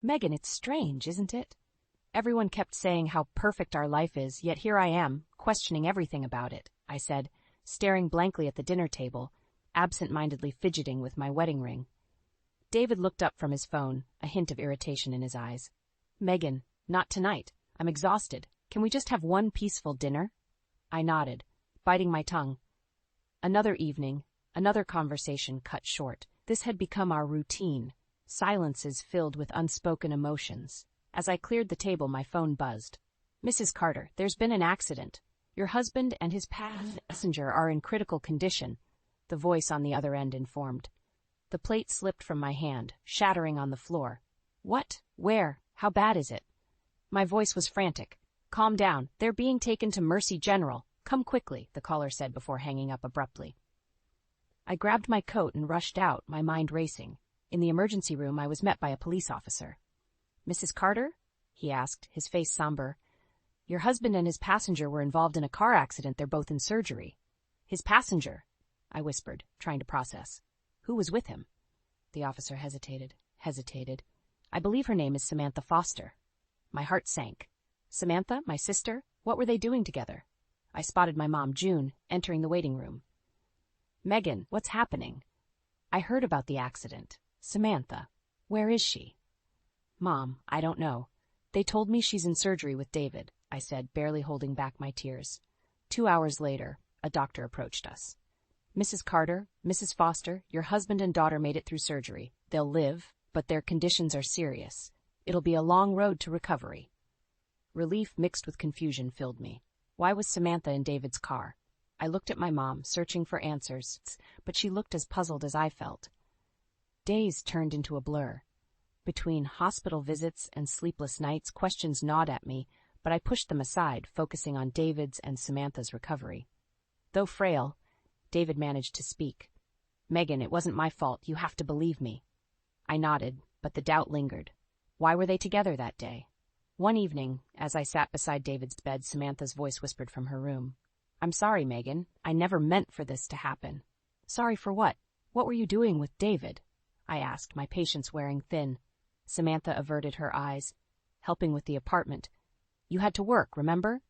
Megan, it's strange, isn't it? Everyone kept saying how perfect our life is, yet here I am, questioning everything about it, I said, staring blankly at the dinner table, absent-mindedly fidgeting with my wedding ring. David looked up from his phone, a hint of irritation in his eyes. Megan, not tonight. I'm exhausted. Can we just have one peaceful dinner? I nodded, biting my tongue. Another evening, another conversation cut short. This had become our routine, silences filled with unspoken emotions. As I cleared the table, my phone buzzed. Mrs. Carter, there's been an accident. Your husband and his passenger are in critical condition, the voice on the other end informed. The plate slipped from my hand, shattering on the floor. What? Where? How bad is it? My voice was frantic. Calm down. They're being taken to Mercy General. Come quickly, the caller said before hanging up abruptly. I grabbed my coat and rushed out, my mind racing. In the emergency room, I was met by a police officer. Mrs. Carter? He asked, his face somber. Your husband and his passenger were involved in a car accident. They're both in surgery. His passenger? I whispered, trying to process. Who was with him? The officer hesitated. I believe her name is Samantha Foster. My heart sank. Samantha, my sister? What were they doing together? I spotted my mom, June, entering the waiting room. Megan, what's happening? I heard about the accident. Samantha, where is she? Mom, I don't know. They told me she's in surgery with David, I said, barely holding back my tears. 2 hours later, a doctor approached us. Mrs. Carter, Mrs. Foster, your husband and daughter made it through surgery. They'll live, but their conditions are serious. It'll be a long road to recovery. Relief mixed with confusion filled me. Why was Samantha in David's car? I looked at my mom, searching for answers, but she looked as puzzled as I felt. Days turned into a blur. Between hospital visits and sleepless nights, questions gnawed at me, but I pushed them aside, focusing on David's and Samantha's recovery. Though frail, David managed to speak. Megan, it wasn't my fault. You have to believe me. I nodded, but the doubt lingered. Why were they together that day? One evening, as I sat beside David's bed, Samantha's voice whispered from her room. I'm sorry, Megan. I never meant for this to happen. Sorry for what? What were you doing with David? I asked, my patience wearing thin. Samantha averted her eyes, helping with the apartment. You had to work, remember?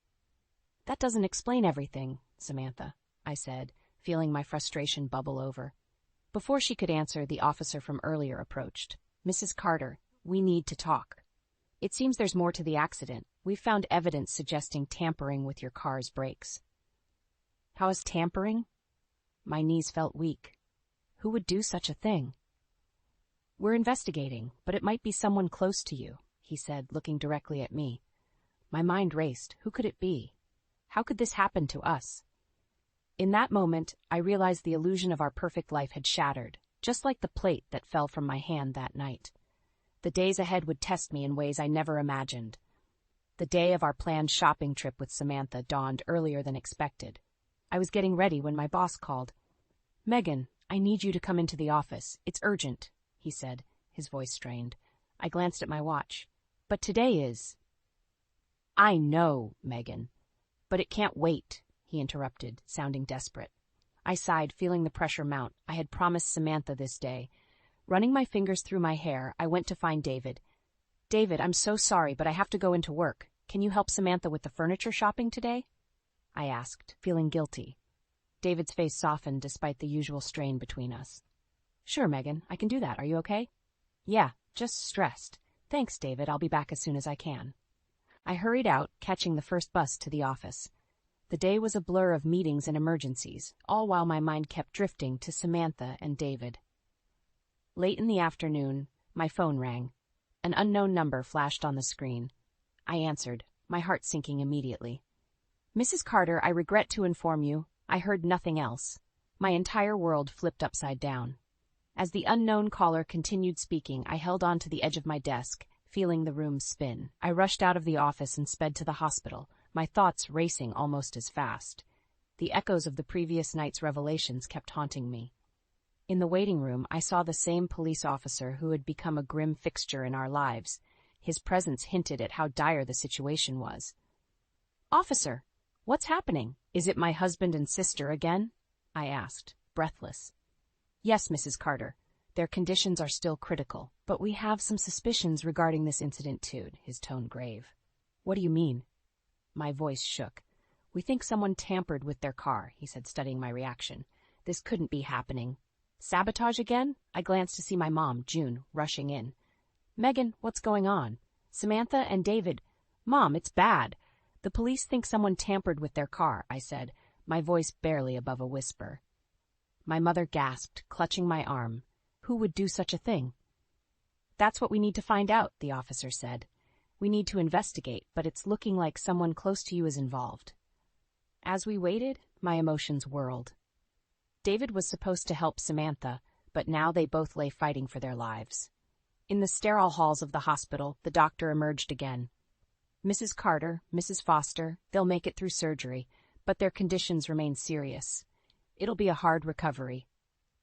That doesn't explain everything, Samantha, I said, feeling my frustration bubble over. Before she could answer, the officer from earlier approached. Mrs. Carter, we need to talk. It seems there's more to the accident. We've found evidence suggesting tampering with your car's brakes. How is tampering? My knees felt weak. Who would do such a thing? We're investigating, but it might be someone close to you, he said, looking directly at me. My mind raced. Who could it be? How could this happen to us? In that moment, I realized the illusion of our perfect life had shattered, just like the plate that fell from my hand that night. The days ahead would test me in ways I never imagined. The day of our planned shopping trip with Samantha dawned earlier than expected. I was getting ready when my boss called. Megan, I need you to come into the office. It's urgent, he said, his voice strained. I glanced at my watch. But today is... I know, Megan. But it can't wait, he interrupted, sounding desperate. I sighed, feeling the pressure mount. I had promised Samantha this day. Running my fingers through my hair, I went to find David. David, I'm so sorry, but I have to go into work. Can you help Samantha with the furniture shopping today? I asked, feeling guilty. David's face softened despite the usual strain between us. Sure, Megan, I can do that. Are you okay? Yeah, just stressed. Thanks, David. I'll be back as soon as I can. I hurried out, catching the first bus to the office. The day was a blur of meetings and emergencies, all while my mind kept drifting to Samantha and David. Late in the afternoon, my phone rang. An unknown number flashed on the screen. I answered, my heart sinking immediately. Mrs. Carter, I regret to inform you, I heard nothing else. My entire world flipped upside down. As the unknown caller continued speaking, I held on to the edge of my desk, feeling the room spin. I rushed out of the office and sped to the hospital, my thoughts racing almost as fast. The echoes of the previous night's revelations kept haunting me. In the waiting room, I saw the same police officer who had become a grim fixture in our lives. His presence hinted at how dire the situation was. Officer, what's happening? Is it my husband and sister again? I asked, breathless. Yes, Mrs. Carter. Their conditions are still critical, but we have some suspicions regarding this incident too, his tone grave. What do you mean? My voice shook. We think someone tampered with their car, he said, studying my reaction. This couldn't be happening. Sabotage again? I glanced to see my mom, June, rushing in. Megan, what's going on? Samantha and David. Mom, it's bad. The police think someone tampered with their car, I said, my voice barely above a whisper. My mother gasped, clutching my arm. Who would do such a thing? That's what we need to find out, the officer said. We need to investigate, but it's looking like someone close to you is involved. As we waited, my emotions whirled. David was supposed to help Samantha, but now they both lay fighting for their lives. In the sterile halls of the hospital, the doctor emerged again. Mrs. Carter, Mrs. Foster, they'll make it through surgery, but their conditions remain serious. It'll be a hard recovery.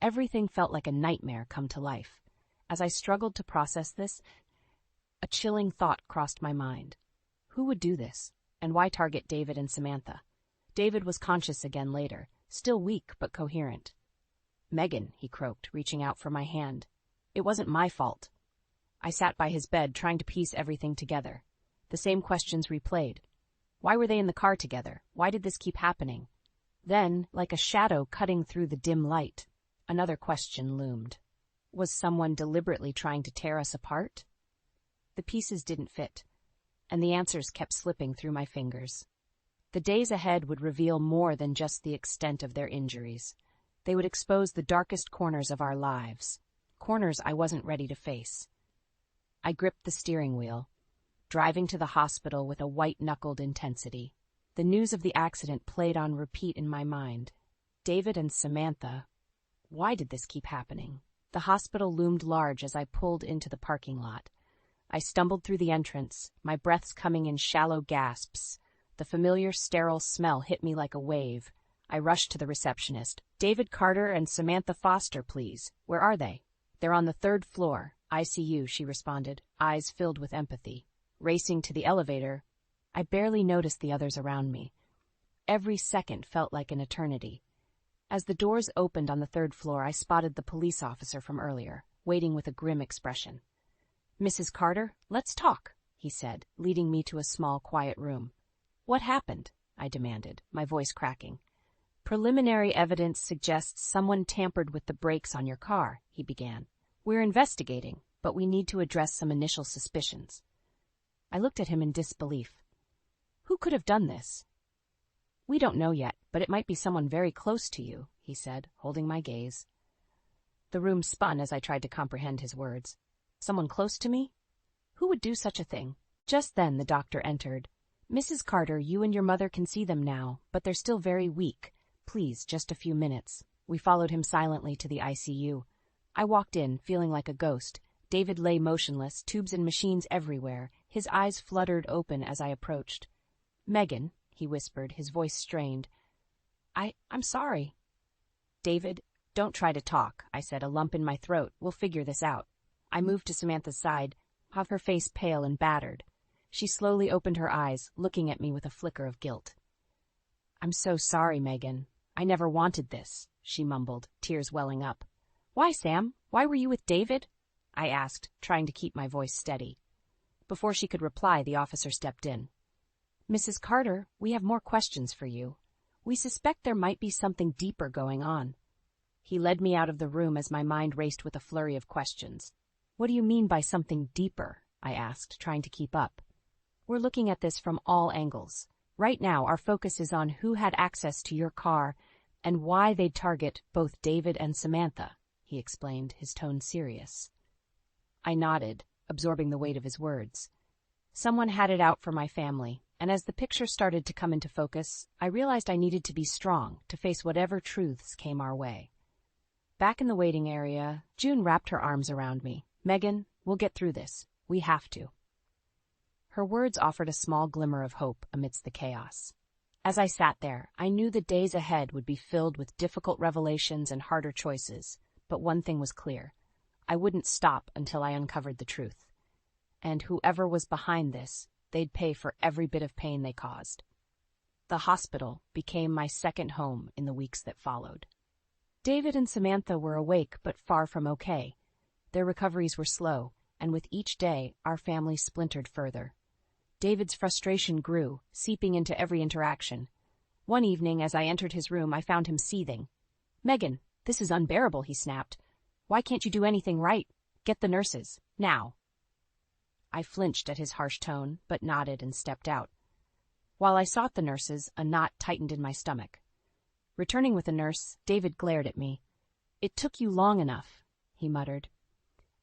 Everything felt like a nightmare come to life. As I struggled to process this, a chilling thought crossed my mind. Who would do this, and why target David and Samantha? David was conscious again later, still weak but coherent. Megan, he croaked, reaching out for my hand. It wasn't my fault. I sat by his bed, trying to piece everything together. The same questions replayed. Why were they in the car together? Why did this keep happening? Then, like a shadow cutting through the dim light, another question loomed. Was someone deliberately trying to tear us apart? The pieces didn't fit, and the answers kept slipping through my fingers. The days ahead would reveal more than just the extent of their injuries. They would expose the darkest corners of our lives, corners I wasn't ready to face. I gripped the steering wheel, driving to the hospital with a white-knuckled intensity. The news of the accident played on repeat in my mind. David and Samantha. Why did this keep happening? The hospital loomed large as I pulled into the parking lot. I stumbled through the entrance, my breaths coming in shallow gasps. The familiar sterile smell hit me like a wave. I rushed to the receptionist. David Carter and Samantha Foster, please. Where are they? They're on the 3rd floor. ICU, she responded, eyes filled with empathy. Racing to the elevator, I barely noticed the others around me. Every second felt like an eternity. As the doors opened on the 3rd floor, I spotted the police officer from earlier, waiting with a grim expression. Mrs. Carter, let's talk, he said, leading me to a small, quiet room. What happened? I demanded, my voice cracking. Preliminary evidence suggests someone tampered with the brakes on your car, he began. We're investigating, but we need to address some initial suspicions. I looked at him in disbelief. Who could have done this? We don't know yet, but it might be someone very close to you, he said, holding my gaze. The room spun as I tried to comprehend his words. Someone close to me? Who would do such a thing? Just then the doctor entered. Mrs. Carter, you and your mother can see them now, but they're still very weak. Please, just a few minutes. We followed him silently to the ICU. I walked in, feeling like a ghost. David lay motionless, tubes and machines everywhere. His eyes fluttered open as I approached. Megan, he whispered, his voice strained. I'm sorry. David, don't try to talk, I said, a lump in my throat. We'll figure this out. I moved to Samantha's side, her face pale and battered. She slowly opened her eyes, looking at me with a flicker of guilt. I'm so sorry, Megan. I never wanted this, she mumbled, tears welling up. Why, Sam? Why were you with David? I asked, trying to keep my voice steady. Before she could reply, the officer stepped in. Mrs. Carter, we have more questions for you. We suspect there might be something deeper going on. He led me out of the room as my mind raced with a flurry of questions. What do you mean by something deeper? I asked, trying to keep up. We're looking at this from all angles. Right now, our focus is on who had access to your car and why they'd target both David and Samantha, he explained, his tone serious. I nodded, absorbing the weight of his words. Someone had it out for my family, and as the picture started to come into focus, I realized I needed to be strong to face whatever truths came our way. Back in the waiting area, June wrapped her arms around me. Megan, we'll get through this. We have to. Her words offered a small glimmer of hope amidst the chaos. As I sat there, I knew the days ahead would be filled with difficult revelations and harder choices, but one thing was clear. I wouldn't stop until I uncovered the truth. And whoever was behind this, they'd pay for every bit of pain they caused. The hospital became my second home in the weeks that followed. David and Samantha were awake but far from okay. Their recoveries were slow, and with each day, our family splintered further. David's frustration grew, seeping into every interaction. One evening, as I entered his room, I found him seething. "Megan, this is unbearable," he snapped. "Why can't you do anything right? Get the nurses, now." I flinched at his harsh tone, but nodded and stepped out. While I sought the nurses, a knot tightened in my stomach. Returning with a nurse, David glared at me. "It took you long enough," he muttered.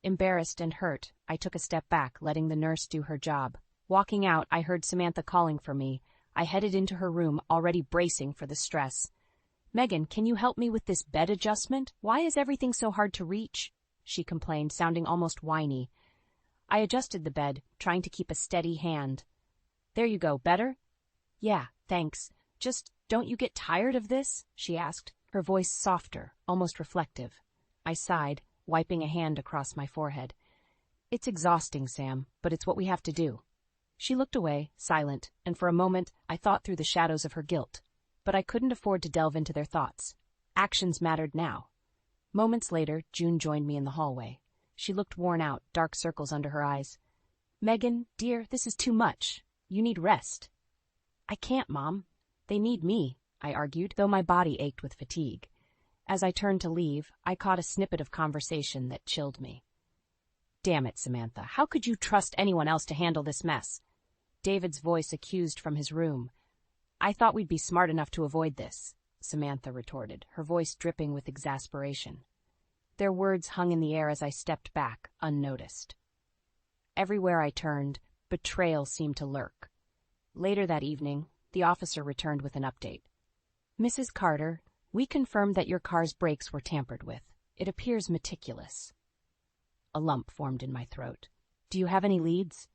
Embarrassed and hurt, I took a step back, letting the nurse do her job. Walking out, I heard Samantha calling for me. I headed into her room, already bracing for the stress. "Megan, can you help me with this bed adjustment? Why is everything so hard to reach?" she complained, sounding almost whiny. I adjusted the bed, trying to keep a steady hand. "There you go, better?" "Yeah, thanks. Just, don't you get tired of this?" she asked, her voice softer, almost reflective. I sighed, wiping a hand across my forehead. "It's exhausting, Sam, but it's what we have to do." She looked away, silent, and for a moment I thought through the shadows of her guilt. But I couldn't afford to delve into their thoughts. Actions mattered now. Moments later, June joined me in the hallway. She looked worn out, dark circles under her eyes. "Megan, dear, this is too much. You need rest." "I can't, Mom. They need me," I argued, though my body ached with fatigue. As I turned to leave, I caught a snippet of conversation that chilled me. "Damn it, Samantha, how could you trust anyone else to handle this mess?" David's voice accused from his room. "I thought we'd be smart enough to avoid this," Samantha retorted, her voice dripping with exasperation. Their words hung in the air as I stepped back, unnoticed. Everywhere I turned, betrayal seemed to lurk. Later that evening, the officer returned with an update. "Mrs. Carter, we confirmed that your car's brakes were tampered with. It appears meticulous." A lump formed in my throat. "Do you have any leads?"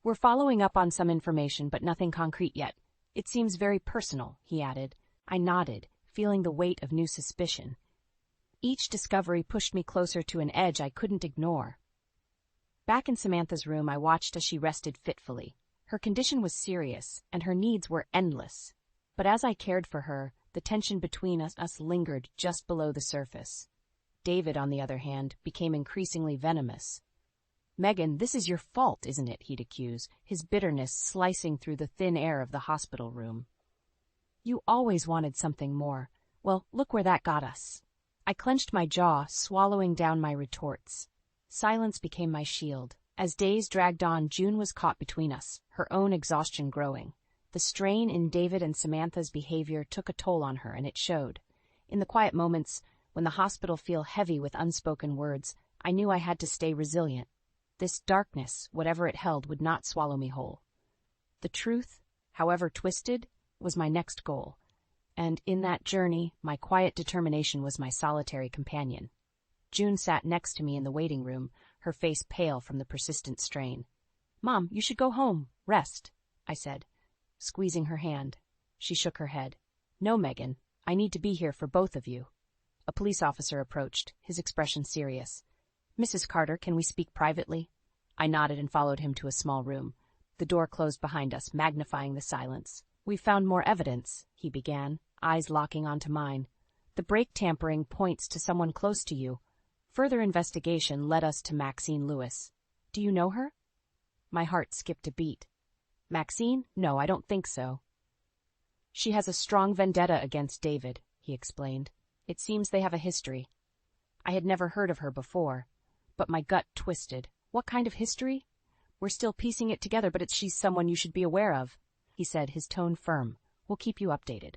"We're following up on some information, but nothing concrete yet. It seems very personal," he added. I nodded, feeling the weight of new suspicion. Each discovery pushed me closer to an edge I couldn't ignore. Back in Samantha's room, I watched as she rested fitfully. Her condition was serious, and her needs were endless. But as I cared for her, the tension between us lingered just below the surface. David, on the other hand, became increasingly venomous. "Megan, this is your fault, isn't it?" he'd accuse, his bitterness slicing through the thin air of the hospital room. "You always wanted something more. Well, look where that got us." I clenched my jaw, swallowing down my retorts. Silence became my shield. As days dragged on, June was caught between us, her own exhaustion growing. The strain in David and Samantha's behavior took a toll on her, and it showed. In the quiet moments, when the hospital felt heavy with unspoken words, I knew I had to stay resilient. This darkness, whatever it held, would not swallow me whole. The truth, however twisted, was my next goal, and in that journey, my quiet determination was my solitary companion. June sat next to me in the waiting room, her face pale from the persistent strain. "Mom, you should go home. Rest," I said, squeezing her hand. She shook her head. "No, Megan, I need to be here for both of you." A police officer approached, his expression serious. "Mrs. Carter, can we speak privately?" I nodded and followed him to a small room. The door closed behind us, magnifying the silence. "We've found more evidence," he began, eyes locking onto mine. "The brake tampering points to someone close to you. Further investigation led us to Maxine Lewis. Do you know her?" My heart skipped a beat. "Maxine? No, I don't think so." "She has a strong vendetta against David," he explained. "It seems they have a history." I had never heard of her before, but my gut twisted. What kind of history? "We're still piecing it together, but she's someone you should be aware of," he said, his tone firm. "We'll keep you updated."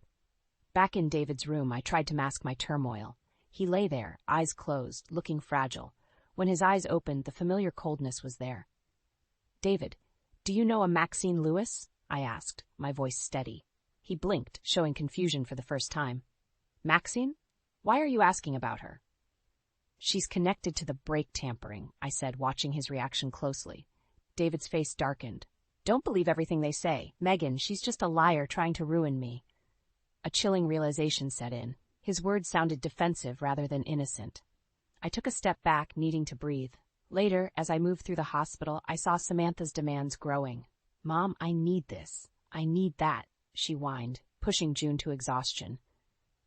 Back in David's room, I tried to mask my turmoil. He lay there, eyes closed, looking fragile. When his eyes opened, the familiar coldness was there. "David, do you know a Maxine Lewis?" I asked, my voice steady. He blinked, showing confusion for the first time. "Maxine? Why are you asking about her?" "She's connected to the brake tampering," I said, watching his reaction closely. David's face darkened. "Don't believe everything they say. Megan, she's just a liar trying to ruin me." A chilling realization set in. His words sounded defensive rather than innocent. I took a step back, needing to breathe. Later, as I moved through the hospital, I saw Samantha's demands growing. "Mom, I need this. I need that," she whined, pushing June to exhaustion.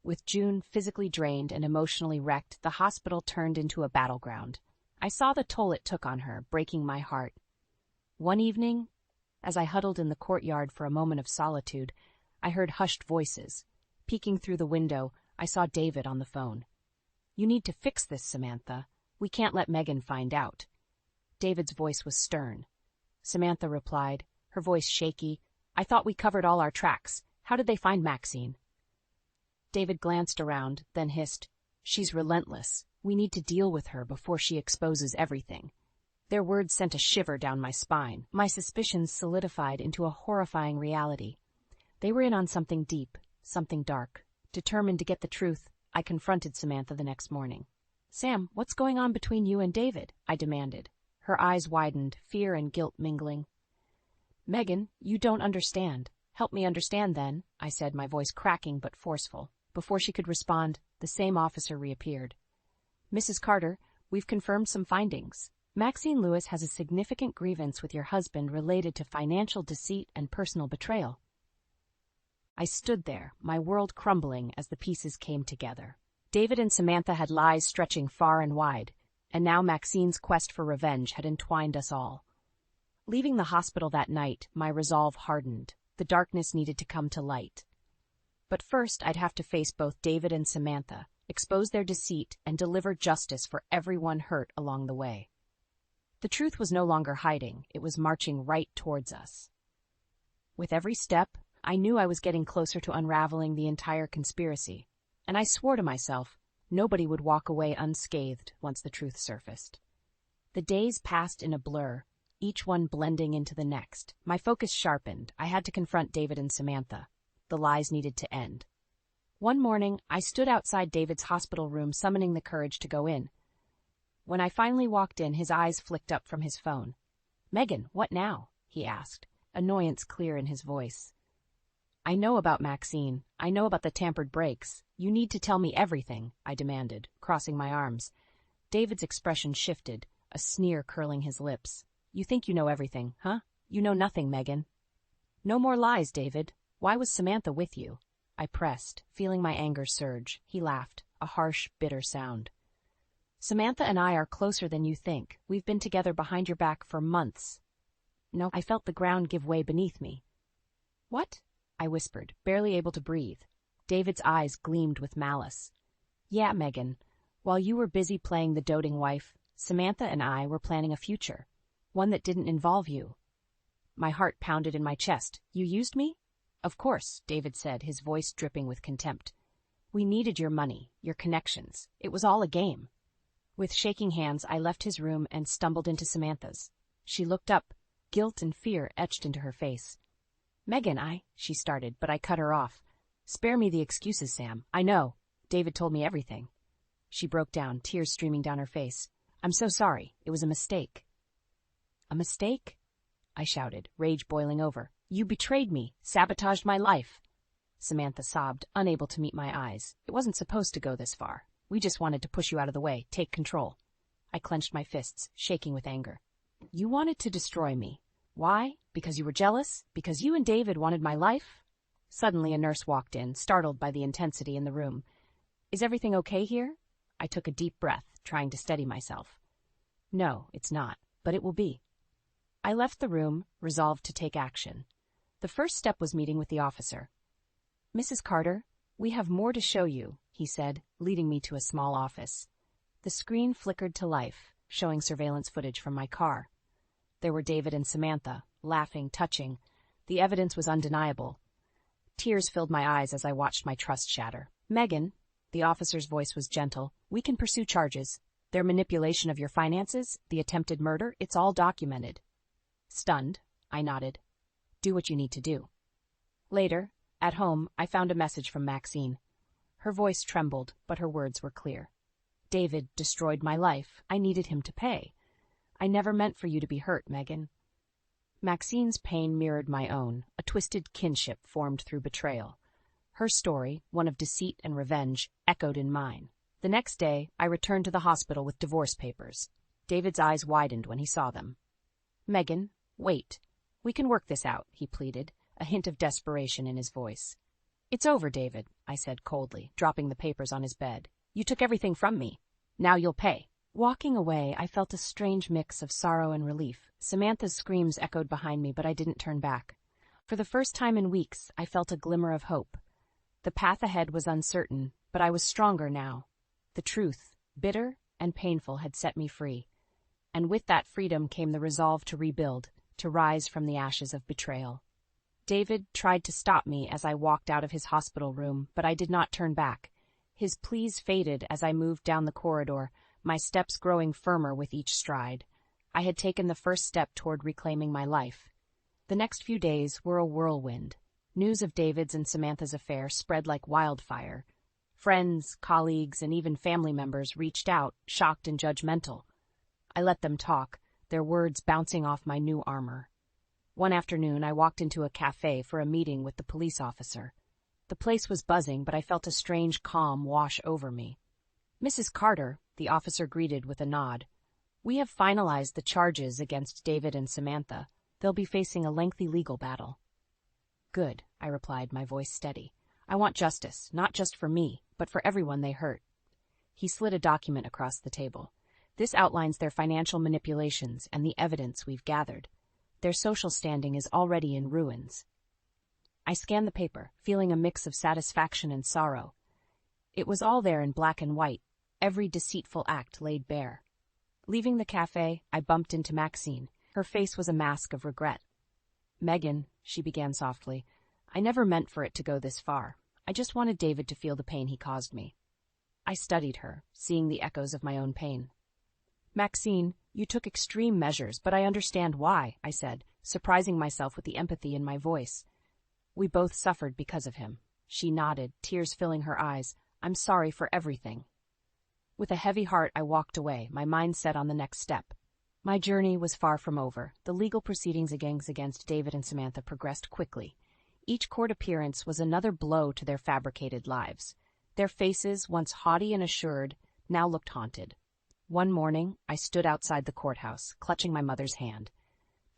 With June physically drained and emotionally wrecked, the hospital turned into a battleground. I saw the toll it took on her, breaking my heart. One evening, as I huddled in the courtyard for a moment of solitude, I heard hushed voices. Peeking through the window, I saw David on the phone. "You need to fix this, Samantha. We can't let Megan find out." David's voice was stern. Samantha replied, her voice shaky, "I thought we covered all our tracks. How did they find Maxine?" David glanced around, then hissed, "She's relentless. We need to deal with her before she exposes everything." Their words sent a shiver down my spine. My suspicions solidified into a horrifying reality. They were in on something deep, something dark. Determined to get the truth, I confronted Samantha the next morning. "Sam, what's going on between you and David?" I demanded. Her eyes widened, fear and guilt mingling. "Megan, you don't understand. Help me understand then," I said, my voice cracking but forceful. Before she could respond, the same officer reappeared. "Mrs. Carter, we've confirmed some findings. Maxine Lewis has a significant grievance with your husband related to financial deceit and personal betrayal." I stood there, my world crumbling as the pieces came together. David and Samantha had lies stretching far and wide, and now Maxine's quest for revenge had entwined us all. Leaving the hospital that night, my resolve hardened. The darkness needed to come to light. But first, I'd have to face both David and Samantha, expose their deceit, and deliver justice for everyone hurt along the way. The truth was no longer hiding, it was marching right towards us. With every step, I knew I was getting closer to unraveling the entire conspiracy, and I swore to myself nobody would walk away unscathed once the truth surfaced. The days passed in a blur, each one blending into the next. My focus sharpened. I had to confront David and Samantha. The lies needed to end. One morning, I stood outside David's hospital room, summoning the courage to go in. When I finally walked in, his eyes flicked up from his phone. "Megan, what now?" he asked, annoyance clear in his voice. "I know about Maxine. I know about the tampered brakes. You need to tell me everything," I demanded, crossing my arms. David's expression shifted, a sneer curling his lips. "You think you know everything, huh? You know nothing, Megan." "No more lies, David. Why was Samantha with you?" I pressed, feeling my anger surge. He laughed, a harsh, bitter sound. "Samantha and I are closer than you think. We've been together behind your back for months." No, I felt the ground give way beneath me. "What?" I whispered, barely able to breathe. David's eyes gleamed with malice. "Yeah, Megan. While you were busy playing the doting wife, Samantha and I were planning a future, one that didn't involve you." My heart pounded in my chest. "You used me?" "Of course," David said, his voice dripping with contempt. "We needed your money, your connections. It was all a game." With shaking hands, I left his room and stumbled into Samantha's. She looked up, guilt and fear etched into her face. "Megan, she started, but I cut her off. "Spare me the excuses, Sam. I know. David told me everything." She broke down, tears streaming down her face. "I'm so sorry. It was a mistake." "A mistake?" I shouted, rage boiling over. "You betrayed me, sabotaged my life." Samantha sobbed, unable to meet my eyes. "It wasn't supposed to go this far. We just wanted to push you out of the way, take control." I clenched my fists, shaking with anger. "You wanted to destroy me. Why? Because you were jealous? Because you and David wanted my life?" Suddenly a nurse walked in, startled by the intensity in the room. "Is everything okay here?" I took a deep breath, trying to steady myself. "No, it's not, but it will be." I left the room, resolved to take action. The first step was meeting with the officer. "Mrs. Carter, we have more to show you," he said, leading me to a small office. The screen flickered to life, showing surveillance footage from my car. There were David and Samantha, laughing, touching. The evidence was undeniable. Tears filled my eyes as I watched my trust shatter. "Megan," the officer's voice was gentle, "we can pursue charges. Their manipulation of your finances, the attempted murder, it's all documented." Stunned, I nodded. "Do what you need to do." Later, at home, I found a message from Maxine. Her voice trembled, but her words were clear. "David destroyed my life. I needed him to pay. I never meant for you to be hurt, Megan." Maxine's pain mirrored my own. A twisted kinship formed through betrayal. Her story, one of deceit and revenge, echoed in mine. The next day, I returned to the hospital with divorce papers. David's eyes widened when he saw them. "Megan, wait. We can work this out," he pleaded, a hint of desperation in his voice. It's over, David, I said coldly, dropping the papers on his bed. You took everything from me. Now you'll pay. Walking away, I felt a strange mix of sorrow and relief. Samantha's screams echoed behind me, but I didn't turn back. For the first time in weeks, I felt a glimmer of hope. The path ahead was uncertain, but I was stronger now. The truth, bitter and painful, had set me free. And with that freedom came the resolve to rebuild, to rise from the ashes of betrayal. David tried to stop me as I walked out of his hospital room, but I did not turn back. His pleas faded as I moved down the corridor, my steps growing firmer with each stride. I had taken the first step toward reclaiming my life. The next few days were a whirlwind. News of David's and Samantha's affair spread like wildfire. Friends, colleagues, and even family members reached out, shocked and judgmental. I let them talk, their words bouncing off my new armor. One afternoon, I walked into a cafe for a meeting with the police officer. The place was buzzing, but I felt a strange calm wash over me. "Mrs. Carter," the officer greeted with a nod. "We have finalized the charges against David and Samantha. They'll be facing a lengthy legal battle." "Good," I replied, my voice steady. "I want justice, not just for me, but for everyone they hurt." He slid a document across the table. "This outlines their financial manipulations and the evidence we've gathered. Their social standing is already in ruins." I scanned the paper, feeling a mix of satisfaction and sorrow. It was all there in black and white, every deceitful act laid bare. Leaving the cafe, I bumped into Maxine. Her face was a mask of regret. "Megan," she began softly, "I never meant for it to go this far. I just wanted David to feel the pain he caused me." I studied her, seeing the echoes of my own pain. "Maxine, you took extreme measures, but I understand why," I said, surprising myself with the empathy in my voice. "We both suffered because of him." She nodded, tears filling her eyes. "I'm sorry for everything." With a heavy heart, I walked away, my mind set on the next step. My journey was far from over. The legal proceedings against David and Samantha progressed quickly. Each court appearance was another blow to their fabricated lives. Their faces, once haughty and assured, now looked haunted. One morning, I stood outside the courthouse, clutching my mother's hand.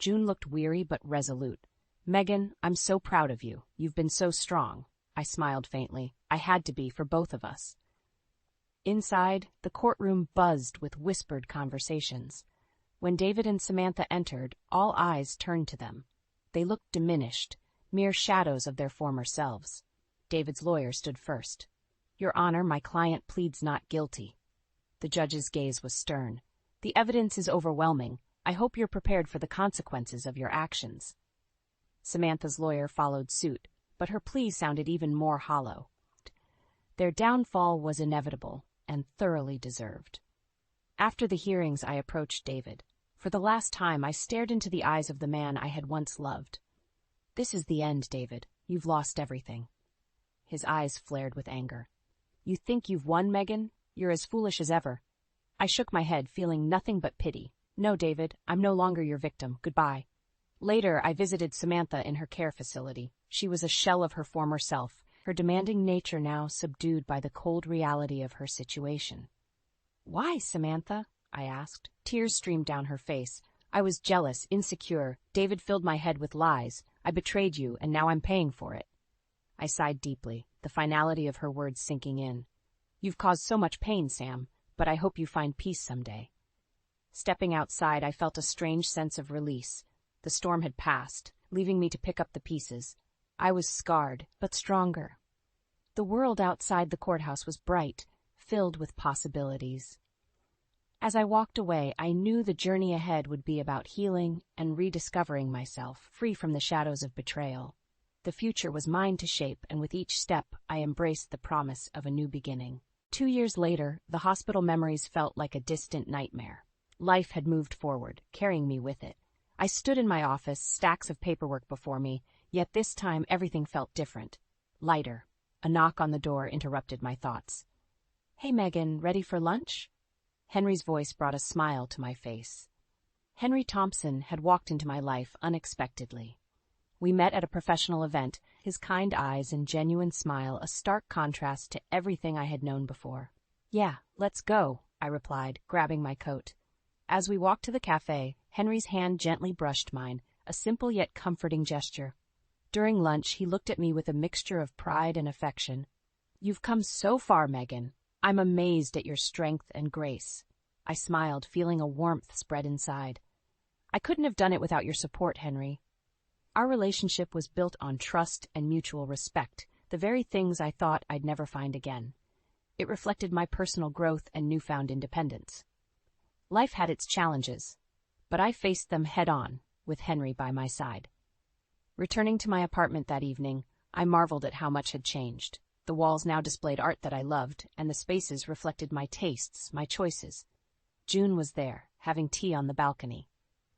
June looked weary but resolute. "Megan, I'm so proud of you. You've been so strong." I smiled faintly. I had to be, for both of us. Inside, the courtroom buzzed with whispered conversations. When David and Samantha entered, all eyes turned to them. They looked diminished, mere shadows of their former selves. David's lawyer stood first. "Your Honor, my client pleads not guilty." The judge's gaze was stern. "The evidence is overwhelming. I hope you're prepared for the consequences of your actions." Samantha's lawyer followed suit, but her plea sounded even more hollow. Their downfall was inevitable and thoroughly deserved. After the hearings, I approached David. For the last time, I stared into the eyes of the man I had once loved. "This is the end, David. You've lost everything." His eyes flared with anger. "You think you've won, Megan? You're as foolish as ever." I shook my head, feeling nothing but pity. "No, David, I'm no longer your victim. Goodbye." Later, I visited Samantha in her care facility. She was a shell of her former self, her demanding nature now subdued by the cold reality of her situation. "Why, Samantha?" I asked. Tears streamed down her face. "I was jealous, insecure. David filled my head with lies. I betrayed you, and now I'm paying for it." I sighed deeply, the finality of her words sinking in. "You've caused so much pain, Sam, but I hope you find peace someday." Stepping outside, I felt a strange sense of release. The storm had passed, leaving me to pick up the pieces. I was scarred, but stronger. The world outside the courthouse was bright, filled with possibilities. As I walked away, I knew the journey ahead would be about healing and rediscovering myself, free from the shadows of betrayal. The future was mine to shape, and with each step, I embraced the promise of a new beginning. 2 years later, the hospital memories felt like a distant nightmare. Life had moved forward, carrying me with it. I stood in my office, stacks of paperwork before me, yet this time everything felt different. Lighter. A knock on the door interrupted my thoughts. "Hey, Megan, ready for lunch?" Henry's voice brought a smile to my face. Henry Thompson had walked into my life unexpectedly. We met at a professional event, his kind eyes and genuine smile a stark contrast to everything I had known before. "Yeah, let's go," I replied, grabbing my coat. As we walked to the cafe, Henry's hand gently brushed mine, a simple yet comforting gesture. During lunch, he looked at me with a mixture of pride and affection. "You've come so far, Megan. I'm amazed at your strength and grace." I smiled, feeling a warmth spread inside. "I couldn't have done it without your support, Henry." Our relationship was built on trust and mutual respect, the very things I thought I'd never find again. It reflected my personal growth and newfound independence. Life had its challenges, but I faced them head-on, with Henry by my side. Returning to my apartment that evening, I marveled at how much had changed. The walls now displayed art that I loved, and the spaces reflected my tastes, my choices. June was there, having tea on the balcony.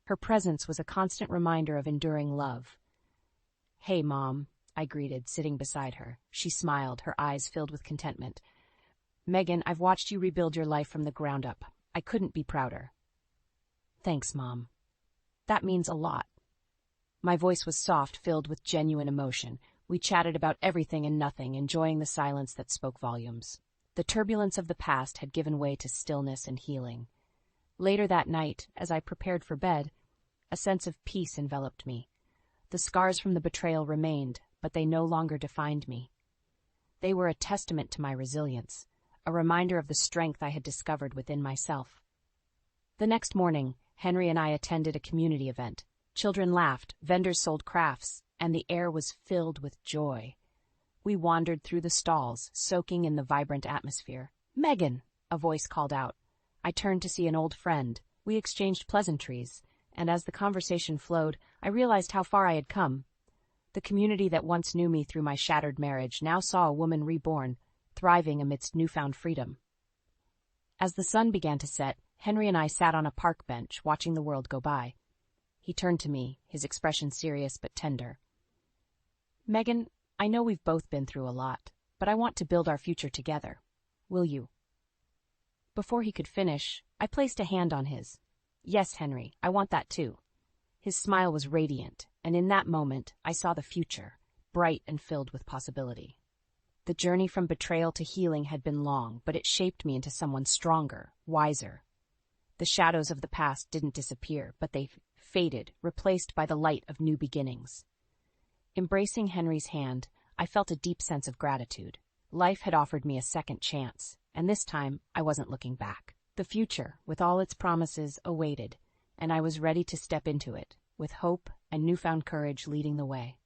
Her presence was a constant reminder of enduring love. "Hey, Mom," I greeted, sitting beside her. She smiled, her eyes filled with contentment. "Megan, I've watched you rebuild your life from the ground up. I couldn't be prouder." "Thanks, Mom. That means a lot." My voice was soft, filled with genuine emotion. We chatted about everything and nothing, enjoying the silence that spoke volumes. The turbulence of the past had given way to stillness and healing. Later that night, as I prepared for bed, a sense of peace enveloped me. The scars from the betrayal remained, but they no longer defined me. They were a testament to my resilience, a reminder of the strength I had discovered within myself. The next morning, Henry and I attended a community event. Children laughed, vendors sold crafts, and the air was filled with joy. We wandered through the stalls, soaking in the vibrant atmosphere. "Megan!" a voice called out. I turned to see an old friend. We exchanged pleasantries, and as the conversation flowed, I realized how far I had come. The community that once knew me through my shattered marriage now saw a woman reborn, thriving amidst newfound freedom. As the sun began to set, Henry and I sat on a park bench, watching the world go by. He turned to me, his expression serious but tender. "Megan, I know we've both been through a lot, but I want to build our future together. Will you?" Before he could finish, I placed a hand on his. "Yes, Henry, I want that too." His smile was radiant, and in that moment, I saw the future, bright and filled with possibility. The journey from betrayal to healing had been long, but it shaped me into someone stronger, wiser. The shadows of the past didn't disappear, but they faded, replaced by the light of new beginnings. Embracing Henry's hand, I felt a deep sense of gratitude. Life had offered me a second chance, and this time I wasn't looking back. The future, with all its promises, awaited, and I was ready to step into it, with hope and newfound courage leading the way.